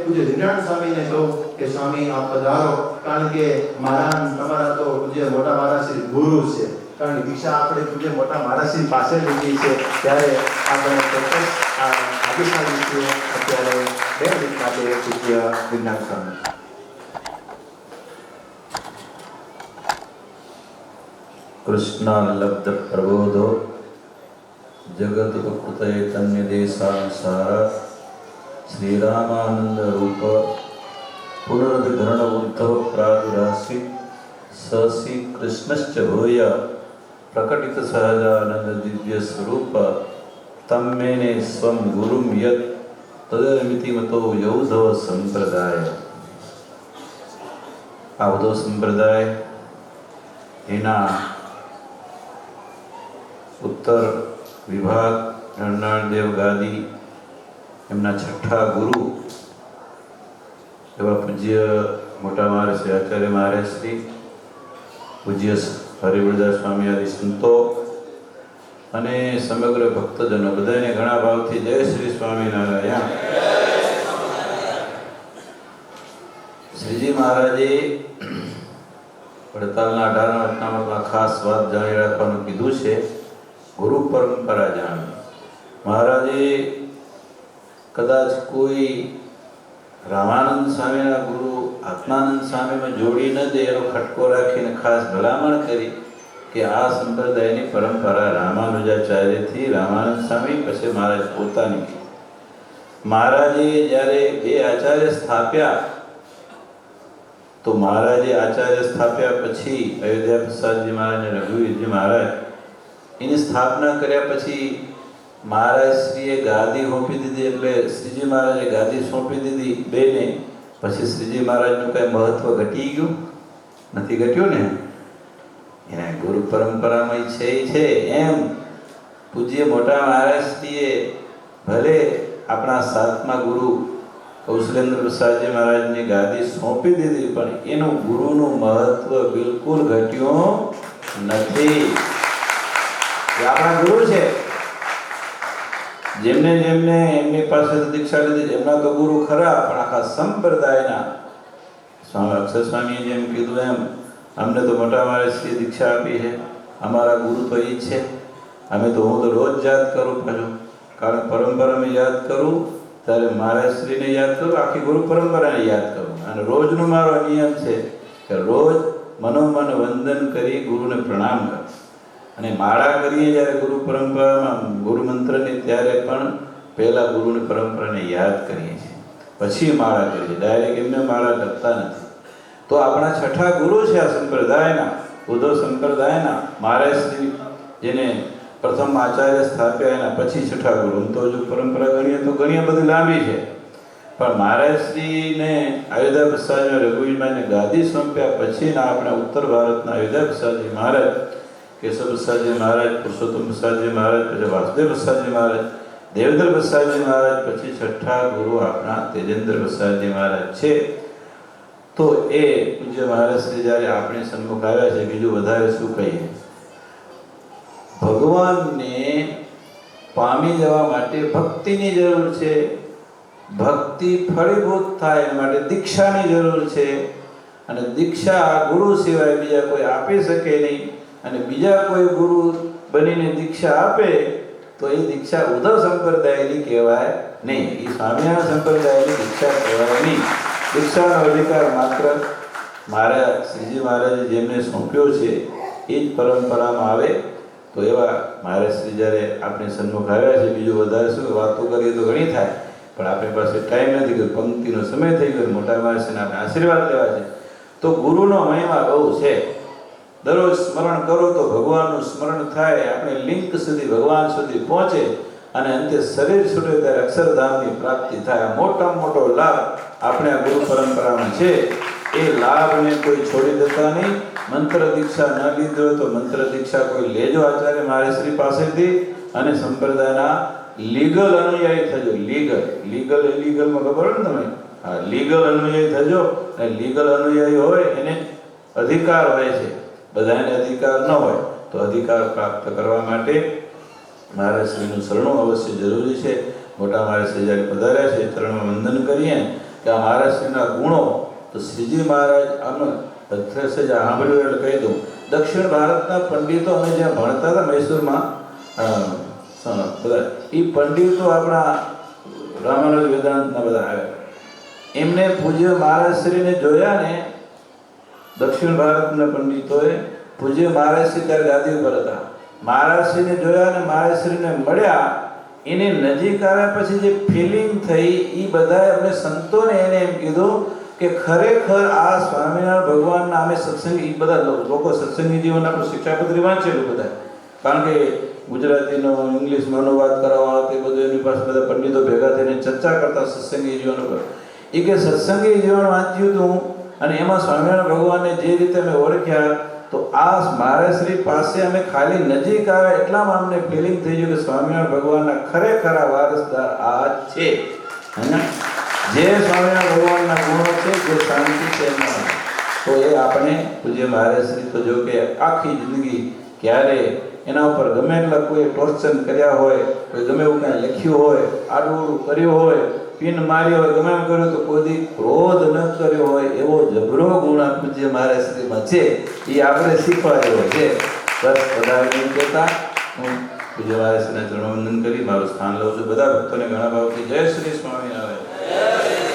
પૂજ્ય વિરાટ સ્વામીને કહું કે સ્વામી આપ પધારો, કારણ કે મારા તમારા તો પૂજ્ય મોટા મહારાજશ્રી ગુરુ છે, કારણ કે દીક્ષા આપણે પૂજ્ય મોટા મહારાજશ્રી પાસે લીધી છે, ત્યારે આપણે ચોક્કસ ભાગ્યશાળી છીએ અત્યારે બે મિનિટ માટે પૂજ્ય વિરાટ સ્વામી. કૃષ્ણાલબ્ધ પ્રબોધો જગત ચૈતન્ય દેશાનુસાર શ્રી રામાનંદ રૂપ પુનર્વિધરણ ઉદ્ધવ પ્રાદુરાસી સસી કૃષ્ણશ્ચ ભૂય પ્રકટિત સહજાનંદ દિવ્ય સ્વરૂપ તમ્મેને સ્વમ ગુરુમ યત તદમિતિ મતો યૌધવ સંપ્રદાય. આ ઉદ્ધવ સંપ્રદાય એના ઉત્તર વિભાગ નરનાળદેવ ગાદી એમના છઠ્ઠા ગુરુ એવા પૂજ્ય મોટા મહારાજ શ્રી આચાર્ય મહારાજ શ્રી પૂજ્ય હરિવરદાસ સ્વામી આદિ સંતો અને સમગ્ર ભક્તજનો બધાને ઘણા ભાવથી જય શ્રી સ્વામિનારાયણ. શ્રીજી મહારાજે 48ના વચનામૃતમાં ખાસ વાત જાણી રાખવાનું કીધું છે. ગુરુ પરંપરા જાણવી. મહારાજે કદાચ કોઈ રામાનંદ સ્વામીના ગુરુ આત્માનંદ સ્વામીમાં જોડી ન દે એનો ખટકો રાખીને ખાસ ભલામણ કરી કે આ સંપ્રદાયની પરંપરા રામાનુજાચાર્યથી રામાનંદ સ્વામી પછી મહારાજ પોતાની. મહારાજે જ્યારે બે આચાર્ય સ્થાપ્યા તો મહારાજે આચાર્ય સ્થાપ્યા પછી અયોધ્યા પ્રસાદજી મહારાજ અને રઘુવીરજી મહારાજ એની સ્થાપના કર્યા પછી મહારાજ શ્રીએ ગાદી સોંપી દીધી, એટલે શ્રીજી મહારાજે ગાદી સોંપી દીધી બેને. પછી શ્રીજી મહારાજનું કઈ મહત્વ ઘટી ગયું નથી? ઘટ્યું ને. એના ગુરુ પરંપરામાં છે એમ પૂજ્ય મોટા મહારાજ શ્રીએ ભલે આપણા સાતમા ગુરુ કૌશલેન્દ્ર પ્રસાદજી મહારાજની ગાદી સોંપી દીધી, પણ એનું ગુરુનું મહત્વ બિલકુલ ઘટ્યું નથી. આપણા ગુરુ છે, જેમને જેમને એમની પાસે દીક્ષા લીધી એમના તો ગુરુ ખરા, પણ આખા સંપ્રદાયના સ્વામી અક્ષર સ્વામીએ જેમ કીધું એમ અમને તો મોટા મહારાજ શ્રી દીક્ષા આપી છે, અમારા ગુરુ તો એ જ છે. હું તો રોજ યાદ કરું પાછું, કારણ પરંપરામાં યાદ કરું ત્યારે મહારાજશ્રીને યાદ કરું, આખી ગુરુ પરંપરાને યાદ કરું. અને રોજનો મારો નિયમ છે કે રોજ મનોમન વંદન કરી ગુરુને પ્રણામ કરું. અને માળા કરીએ જ્યારે ગુરુ પરંપરામાં ગુરુ મંત્રની, ત્યારે પણ પહેલા ગુરુની પરંપરાને યાદ કરીએ છીએ, પછી માળા કરીએ. ડાયરેક્ટ એમને માળા કરતા નથી. તો આપણા છઠ્ઠા ગુરુ છે આ સંપ્રદાયના, ઉદ્ધવ સંપ્રદાયના મહારાજશ્રી, જેને પ્રથમ આચાર્ય સ્થાપ્યા એના પછી છઠ્ઠા ગુરુ. તો જો પરંપરા ગણીએ તો ઘણી બધી લાંબી છે, પણ મહારાજશ્રીને અયોધ્યા પ્રસાદજી રઘુવીરભાઈને ગાદી સોંપ્યા પછીના આપણા ઉત્તર ભારતના અયોધ્યા પ્રસાદજી મહારાજ, કેશવ પ્રસાદજી મહારાજ, પુરુષોત્તમ પ્રસાદજી મહારાજ, પછી વાસુદેવ પ્રસાદજી મહારાજ, દેવેન્દ્ર પ્રસાદજી મહારાજ, પછી છઠ્ઠા ગુરુ આપણા તેજેન્દ્ર પ્રસાદજી મહારાજ છે. તો એ પૂજ્ય મહારાજશ્રી જ્યારે આપણી સન્મુખ આવ્યા છે, બીજું વધારે શું કહીએ. ભગવાનને પામી જવા માટે ભક્તિની જરૂર છે. ભક્તિ ફળીભૂત થાય એ માટે દીક્ષાની જરૂર છે. અને દીક્ષા ગુરુ સિવાય બીજા કોઈ આપી શકે નહીં. અને બીજા કોઈ ગુરુ બનીને દીક્ષા આપે તો એ દીક્ષા ઉદ્ધવ સંપ્રદાયની કહેવાય નહીં, એ સ્વામિનારાયણ સંપ્રદાયની દીક્ષા કહેવાય નહીં. દીક્ષાનો અધિકાર માત્ર મારા શ્રીજી મહારાજે જેમને સોંપ્યો છે એ જ પરંપરામાં આવે. તો એવા મહારાજશ્રી જ્યારે આપણી સન્મુખ આવ્યા છે, બીજું વધારે શું વાતો કરીએ તો ઘણી થાય, પણ આપણી પાસે ટાઈમ નથી ગયો, પંક્તિનો સમય થઈ ગયો. મોટા મહારાજશ્રીને આપણે આશીર્વાદ લેવા છે. તો ગુરુનો મહિમા બહુ છે. દરરોજ સ્મરણ કરો તો ભગવાનનું સ્મરણ થાય, આપણે લિંક સુધી ભગવાન સુધી પહોંચે અને અંતે શરીર છૂટે ત્યારે અક્ષરધામની પ્રાપ્તિ થાય. આ મોટામાં મોટો લાભ આપણે આ ગુરુ પરંપરામાં છે. એ લાભને કોઈ છોડી દેતા નહીં. મંત્ર દીક્ષા ન લીધો તો મંત્ર દીક્ષા કોઈ લેજો આચાર્ય મહારાજશ્રી પાસેથી, અને સંપ્રદાયના લીગલ અનુયાયી થજો. લીગલ ઇલીગલમાં ખબર હોય ને તમે? હા, લીગલ અનુયાયી થજો. અને લીગલ અનુયાયી હોય એને અધિકાર હોય છે, બધાને અધિકાર ન હોય. તો અધિકાર પ્રાપ્ત કરવા માટે મહારાજશ્રીનું શરણું અવશ્ય જરૂરી છે. મોટા મહારાજશ્રી જ્યારે પધાર્યા છે ચરણમાં વંદન કરીએ કે આ મહારાજશ્રીના ગુણો, તો શ્રીજી મહારાજ આમ અદ્રશ્ય સાંભળ્યું એટલે કહી દઉં. દક્ષિણ ભારતના પંડિતો અમે જ્યાં ભણતા હતા મૈસૂરમાં, બધા એ પંડિતો આપણા રામાનુજ વેદાંતના બધા આવ્યા. એમને પૂજ્ય મહારાજશ્રીને જોયા ને, દક્ષિણ ભારતના પંડિતોએ પૂજ્ય મહારાજશ્રી ત્યારે ગાદી ઉપર હતા. મહારાજશ્રીને જોયા ને મહારાજશ્રીને મળ્યા, એની નજીક આવ્યા પછી જે ફિલિંગ થઈ એ બધાએ અમને સંતોને એને એમ કીધું કે ખરેખર આ સ્વામિનારાયણ ભગવાનના અમે સત્સંગ, એ બધા લોકો સત્સંગી જીવન આપણું શિક્ષાપત્રી વાંચેલું બધા, કારણ કે ગુજરાતીનો ઇંગ્લિશમાં અનુવાદ કરાવવા તે બધું એની પાસે બધા પંડિતો ભેગા થઈને ચર્ચા કરતા સત્સંગી જીવન ઉપર. એ કે સત્સંગી જીવન વાંચ્યું હતું અને એમાં સ્વામિનારાયણ ભગવાનને જે રીતે અમે ઓળખ્યા, તો આ મહારાજશ્રી પાસે અમે ખાલી નજીક આવ્યા એટલામાં અમને ફિલિંગ થઈ ગયું કે સ્વામિનારાયણ ભગવાનના ખરેખર વારસદાર આ છે. જે સ્વામિનારાયણ ભગવાનના ગુણો છે, જે શાંતિ છે એમાં, તો એ આપણે પૂજ્ય મહારાજશ્રી તો જો કે આખી જિંદગી ક્યારે એના ઉપર ગમે એટલા કોઈ ટોર્ચન કર્યા હોય, કોઈ ગમે એવું કાંઈ લખ્યું હોય, આડું કર્યું હોય, પિન માર્યો હોય, ગમે એમ કર્યું, તો કોઈ ક્રોધ ન કર્યો હોય એવો જબરો ગુણ આ પૂજ્ય મહારાજશ્રીમાં છે. એ આપણે શીખવાડ્યો છે. બસ બધાને કહેતા હું પૂજ્ય મહારાજશ્રીને ચરણવંદન કરી મારું સ્થાન લઉં છું. બધા ભક્તોને ઘણા ભાવથી જય શ્રી સ્વામિનારાયણ.